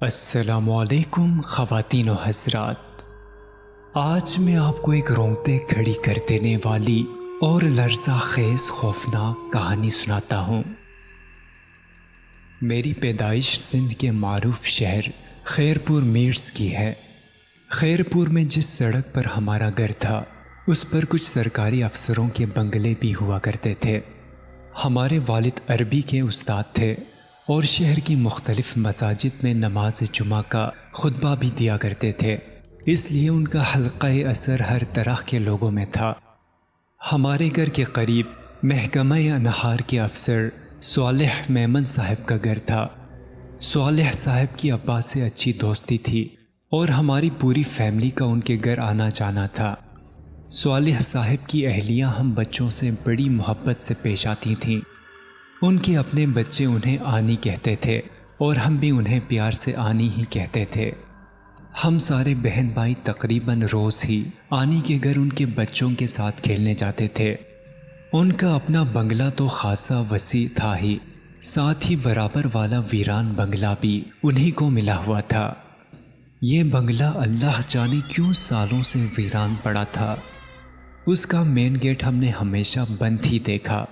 السلام علیکم خواتین و حضرات، آج میں آپ کو ایک رونگٹے کھڑی کر دینے والی اور لرزہ خیز خوفناک کہانی سناتا ہوں۔ میری پیدائش سندھ کے معروف شہر خیرپور میرس کی ہے۔ خیرپور میں جس سڑک پر ہمارا گھر تھا اس پر کچھ سرکاری افسروں کے بنگلے بھی ہوا کرتے تھے۔ ہمارے والد عربی کے استاد تھے اور شہر کی مختلف مساجد میں نماز جمعہ کا خطبہ بھی دیا کرتے تھے، اس لیے ان کا حلقہ اثر ہر طرح کے لوگوں میں تھا۔ ہمارے گھر کے قریب محکمہ انہار کے افسر صالح میمن صاحب کا گھر تھا۔ صالح صاحب کی ابا سے اچھی دوستی تھی اور ہماری پوری فیملی کا ان کے گھر آنا جانا تھا۔ صالح صاحب کی اہلیہ ہم بچوں سے بڑی محبت سے پیش آتی تھیں۔ ان کے اپنے بچے انہیں آنی کہتے تھے اور ہم بھی انہیں پیار سے آنی ہی کہتے تھے۔ ہم سارے بہن بھائی تقریباً روز ہی آنی کے گھر ان کے بچوں کے ساتھ کھیلنے جاتے تھے۔ ان کا اپنا بنگلہ تو خاصا وسیع تھا ہی، ساتھ ہی برابر والا ویران بنگلہ بھی انہی کو ملا ہوا تھا۔ یہ بنگلہ اللہ جانے کیوں سالوں سے ویران پڑا تھا۔ اس کا مین گیٹ ہم نے ہمیشہ بند ہی دیکھا۔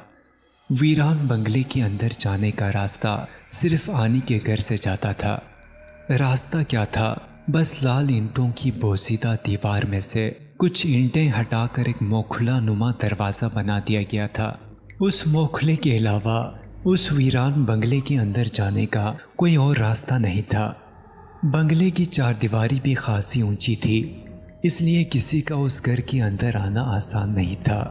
ویران بنگلے کے اندر جانے کا راستہ صرف آنی کے گھر سے جاتا تھا۔ راستہ کیا تھا، بس لال اینٹوں کی بوسیدہ دیوار میں سے کچھ اینٹیں ہٹا کر ایک موکھلا نما دروازہ بنا دیا گیا تھا۔ اس موکھلے کے علاوہ اس ویران بنگلے کے اندر جانے کا کوئی اور راستہ نہیں تھا۔ بنگلے کی چار دیواری بھی خاصی اونچی تھی، اس لیے کسی کا اس گھر کے اندر آنا آسان نہیں تھا۔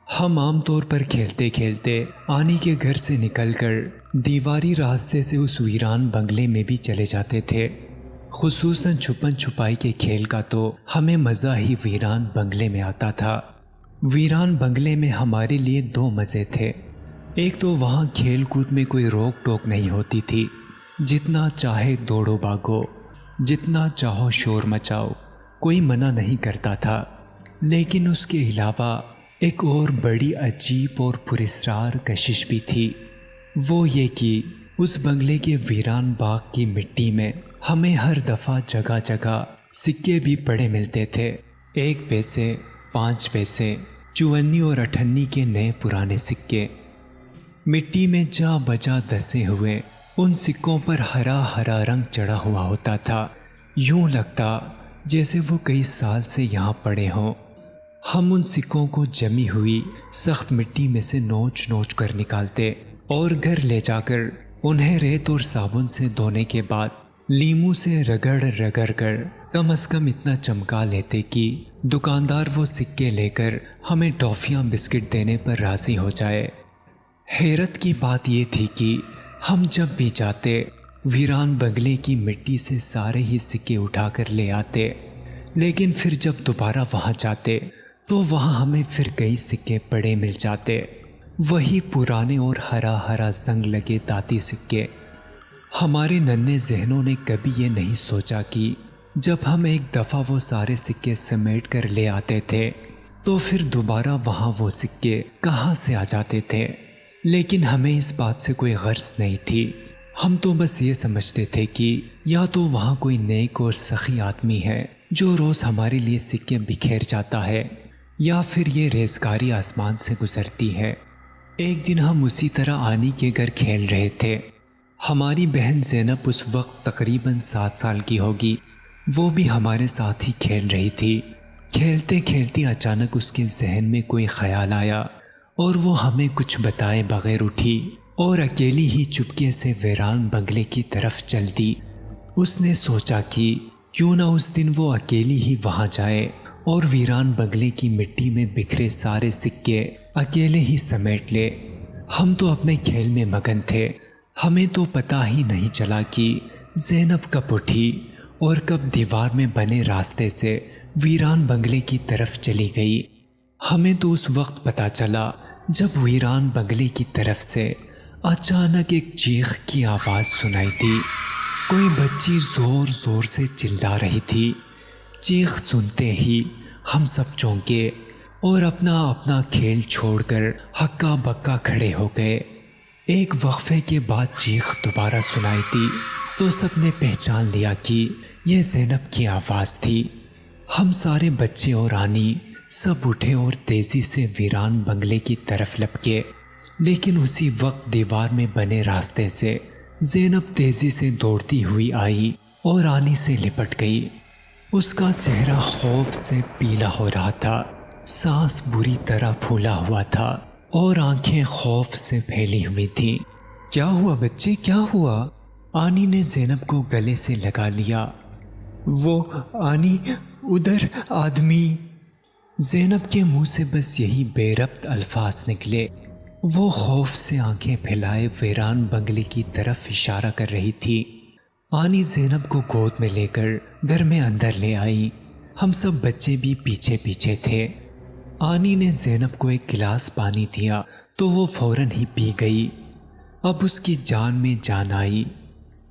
ہم عام طور پر کھیلتے کھیلتے آنی کے گھر سے نکل کر دیواری راستے سے اس ویران بنگلے میں بھی چلے جاتے تھے۔ خصوصاً چھپن چھپائی کے کھیل کا تو ہمیں مزہ ہی ویران بنگلے میں آتا تھا۔ ویران بنگلے میں ہمارے لیے دو مزے تھے۔ ایک تو وہاں کھیل کود میں کوئی روک ٹوک نہیں ہوتی تھی، جتنا چاہے دوڑو بھاگو، جتنا چاہو شور مچاؤ، کوئی منع نہیں کرتا تھا۔ لیکن اس کے علاوہ ایک اور بڑی عجیب اور پراسرار کشش بھی تھی، وہ یہ کہ اس بنگلے کے ویران باغ کی مٹی میں ہمیں ہر دفعہ جگہ جگہ سکے بھی پڑے ملتے تھے۔ 1 پیسے، 5 پیسے، 54 اور 58 کے نئے پرانے سکے، مٹی میں جا بجا دسے ہوئے۔ ان سکوں پر ہرا ہرا رنگ چڑھا ہوا ہوتا تھا، یوں لگتا جیسے وہ کئی سال سے یہاں پڑے ہوں۔ ہم ان سکوں کو جمی ہوئی سخت مٹی میں سے نوچ نوچ کر نکالتے اور گھر لے جا کر انہیں ریت اور صابن سے دھونے کے بعد لیموں سے رگڑ رگڑ کر کم از کم اتنا چمکا لیتے کہ دکاندار وہ سکے لے کر ہمیں ٹافیاں بسکٹ دینے پر راضی ہو جائے۔ حیرت کی بات یہ تھی کہ ہم جب بھی جاتے ویران بنگلے کی مٹی سے سارے ہی سکے اٹھا کر لے آتے، لیکن پھر جب دوبارہ وہاں جاتے تو وہاں ہمیں پھر کئی سکے پڑے مل جاتے، وہی پرانے اور ہرا ہرا زنگ لگے داتی سکے۔ ہمارے ننھے ذہنوں نے کبھی یہ نہیں سوچا کہ جب ہم ایک دفعہ وہ سارے سکے سمیٹ کر لے آتے تھے تو پھر دوبارہ وہاں وہ سکے کہاں سے آ جاتے تھے۔ لیکن ہمیں اس بات سے کوئی غرض نہیں تھی، ہم تو بس یہ سمجھتے تھے کہ یا تو وہاں کوئی نیک اور سخی آدمی ہے جو روز ہمارے لیے سکے بکھیر جاتا ہے، یا پھر یہ ریزگاری آسمان سے گزرتی ہے۔ ایک دن ہم اسی طرح آنی کے گھر کھیل رہے تھے۔ ہماری بہن زینب اس وقت تقریباً 7 سال کی ہوگی، وہ بھی ہمارے ساتھ ہی کھیل رہی تھی۔ کھیلتے کھیلتے اچانک اس کے ذہن میں کوئی خیال آیا اور وہ ہمیں کچھ بتائے بغیر اٹھی اور اکیلی ہی چپکے سے ویران بنگلے کی طرف چل دی۔ اس نے سوچا کہ کیوں نہ اس دن وہ اکیلی ہی وہاں جائے اور ویران بنگلے کی مٹی میں بکھرے سارے سکے اکیلے ہی سمیٹ لے۔ ہم تو اپنے کھیل میں مگن تھے، ہمیں تو پتہ ہی نہیں چلا کہ زینب کب اٹھی اور کب دیوار میں بنے راستے سے ویران بنگلے کی طرف چلی گئی۔ ہمیں تو اس وقت پتہ چلا جب ویران بنگلے کی طرف سے اچانک ایک چیخ کی آواز سنائی دی۔ کوئی بچی زور زور سے چلا رہی تھی۔ چیخ سنتے ہی ہم سب چونکے اور اپنا اپنا کھیل چھوڑ کر ہکا بکا کھڑے ہو گئے۔ ایک وقفے کے بعد چیخ دوبارہ سنائی دی تو سب نے پہچان لیا کہ یہ زینب کی آواز تھی۔ ہم سارے بچے اور رانی سب اٹھے اور تیزی سے ویران بنگلے کی طرف لپکے، لیکن اسی وقت دیوار میں بنے راستے سے زینب تیزی سے دوڑتی ہوئی آئی اور رانی سے لپٹ گئی۔ اس کا چہرہ خوف سے پیلا ہو رہا تھا، سانس بری طرح پھولا ہوا تھا اور آنکھیں خوف سے پھیلی ہوئی تھیں۔ کیا ہوا بچے، کیا ہوا؟ آنی نے زینب کو گلے سے لگا لیا۔ وہ آنی، ادھر آدمی۔ زینب کے منہ سے بس یہی بے ربط الفاظ نکلے۔ وہ خوف سے آنکھیں پھیلائے ویران بنگلے کی طرف اشارہ کر رہی تھی۔ آنی زینب کو گود میں لے کر گھر میں اندر لے آئی۔ ہم سب بچے بھی پیچھے پیچھے تھے۔ آنی نے زینب کو ایک گلاس پانی دیا تو وہ فوراً ہی پی گئی۔ اب اس کی جان میں جان آئی۔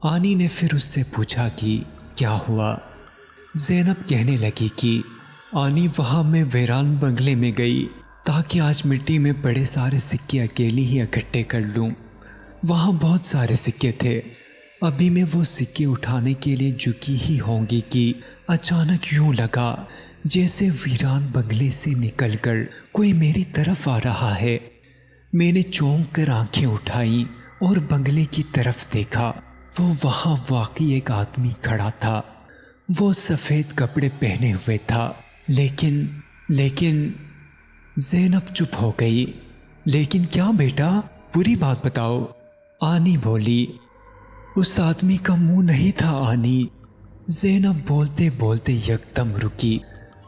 آنی نے پھر اس سے پوچھا کہ کیا ہوا؟ زینب کہنے لگی کہ آنی، وہاں میں ویران بنگلے میں گئی تاکہ آج مٹی میں پڑے سارے سکے اکیلی ہی اکٹھے کر لوں۔ وہاں بہت سارے سکے تھے۔ ابھی میں وہ سکے اٹھانے کے لیے جھکی ہی ہوں گی کہ اچانک یوں لگا جیسے ویران بنگلے سے نکل کر کوئی میری طرف آ رہا ہے۔ میں نے چونک کر آنکھیں اٹھائیں اور بنگلے کی طرف دیکھا تو وہاں واقعی ایک آدمی کھڑا تھا۔ وہ سفید کپڑے پہنے ہوئے تھا، لیکن زینب چپ ہو گئی۔ لیکن کیا بیٹا، پوری بات بتاؤ، آنی بولی۔ اس آدمی کا منہ نہیں تھا آنی۔ زینب بولتے بولتے یکدم رکی۔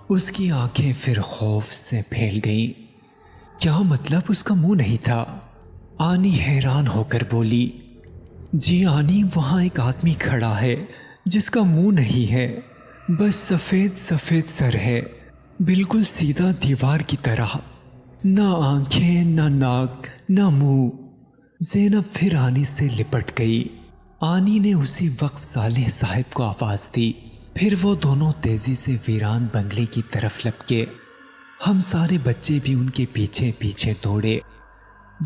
اس کی آنکھیں پھر خوف سے پھیل گئیں۔ کیا مطلب اس کا منہ نہیں تھا؟ آنی حیران ہو کر بولی۔ جی آنی، وہاں ایک آدمی کھڑا ہے جس کا منہ نہیں ہے، بس سفید سفید سر ہے، بالکل سیدھا دیوار کی طرح، نہ آنکھیں، نہ ناک، نہ منہ۔ زینب پھر آنی سے لپٹ گئی۔ آنی نے اسی وقت صالح صاحب کو آواز دی۔ پھر وہ دونوں تیزی سے ویران بنگلے کی طرف لپکے۔ ہم سارے بچے بھی ان کے پیچھے پیچھے دوڑے۔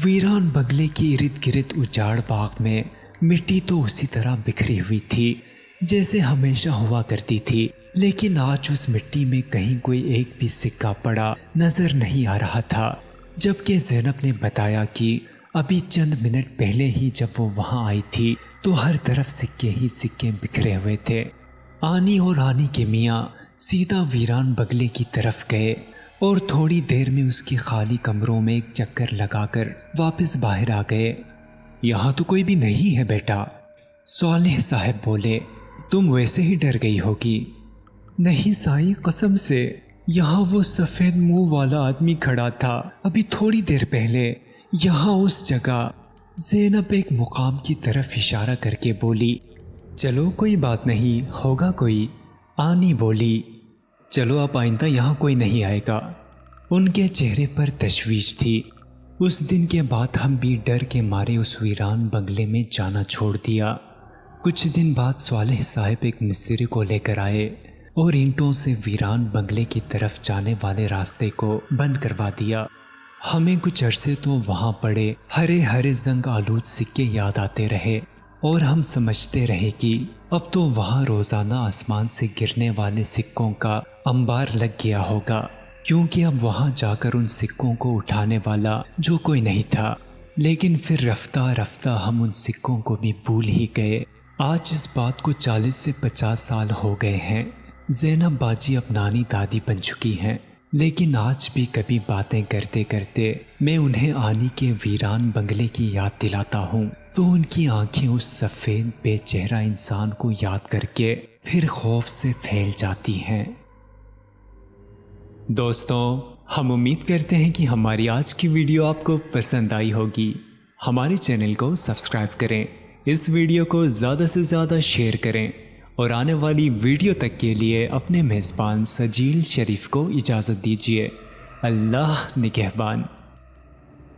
ویران بنگلے کے ارد گرد اجاڑ باغ میں مٹی تو اسی طرح بکھری ہوئی تھی جیسے ہمیشہ ہوا کرتی تھی، لیکن آج اس مٹی میں کہیں کوئی ایک بھی سکہ پڑا نظر نہیں آ رہا تھا۔ جبکہ زینب نے بتایا کہ ابھی چند منٹ پہلے ہی جب وہ وہاں آئی تھی تو ہر طرف سکے ہی سکے بکھرے ہوئے تھے۔ آنی اور آنی کے میاں سیدھا ویران بنگلے کی طرف گئے اور تھوڑی دیر میں اس کے خالی کمروں میں ایک چکر لگا کر واپس باہر آ گئے۔ یہاں تو کوئی بھی نہیں ہے بیٹا، صالح صاحب بولے۔ تم ویسے ہی ڈر گئی ہوگی۔ نہیں سائی، قسم سے یہاں وہ سفید منہ والا آدمی کھڑا تھا ابھی تھوڑی دیر پہلے، یہاں اس جگہ۔ زینب ایک مقام کی طرف اشارہ کر کے بولی۔ چلو کوئی بات نہیں، ہوگا کوئی۔ آنی بولی۔ چلو اب آئندہ یہاں کوئی نہیں آئے گا۔ ان کے چہرے پر تشویش تھی۔ اس دن کے بعد ہم بھی ڈر کے مارے اس ویران بنگلے میں جانا چھوڑ دیا۔ کچھ دن بعد صالح صاحب ایک مستری کو لے کر آئے اور اینٹوں سے ویران بنگلے کی طرف جانے والے راستے کو بند کروا دیا۔ ہمیں کچھ عرصے تو وہاں پڑے ہرے ہرے زنگ آلود سکے یاد آتے رہے اور ہم سمجھتے رہے کہ اب تو وہاں روزانہ آسمان سے گرنے والے سکوں کا انبار لگ گیا ہوگا، کیونکہ اب وہاں جا کر ان سکوں کو اٹھانے والا جو کوئی نہیں تھا۔ لیکن پھر رفتہ رفتہ ہم ان سکوں کو بھی بھول ہی گئے۔ آج اس بات کو 40 سے 50 سال ہو گئے ہیں۔ زینب باجی اب نانی دادی بن چکی ہیں، لیکن آج بھی کبھی باتیں کرتے کرتے میں انہیں آنی کے ویران بنگلے کی یاد دلاتا ہوں تو ان کی آنکھیں اس سفید بے چہرہ انسان کو یاد کر کے پھر خوف سے پھیل جاتی ہیں۔ دوستوں، ہم امید کرتے ہیں کہ ہماری آج کی ویڈیو آپ کو پسند آئی ہوگی۔ ہمارے چینل کو سبسکرائب کریں، اس ویڈیو کو زیادہ سے زیادہ شیئر کریں اور آنے والی ویڈیو تک کے لیے اپنے میزبان سجیل شریف کو اجازت دیجیے۔ اللہ نگہبان۔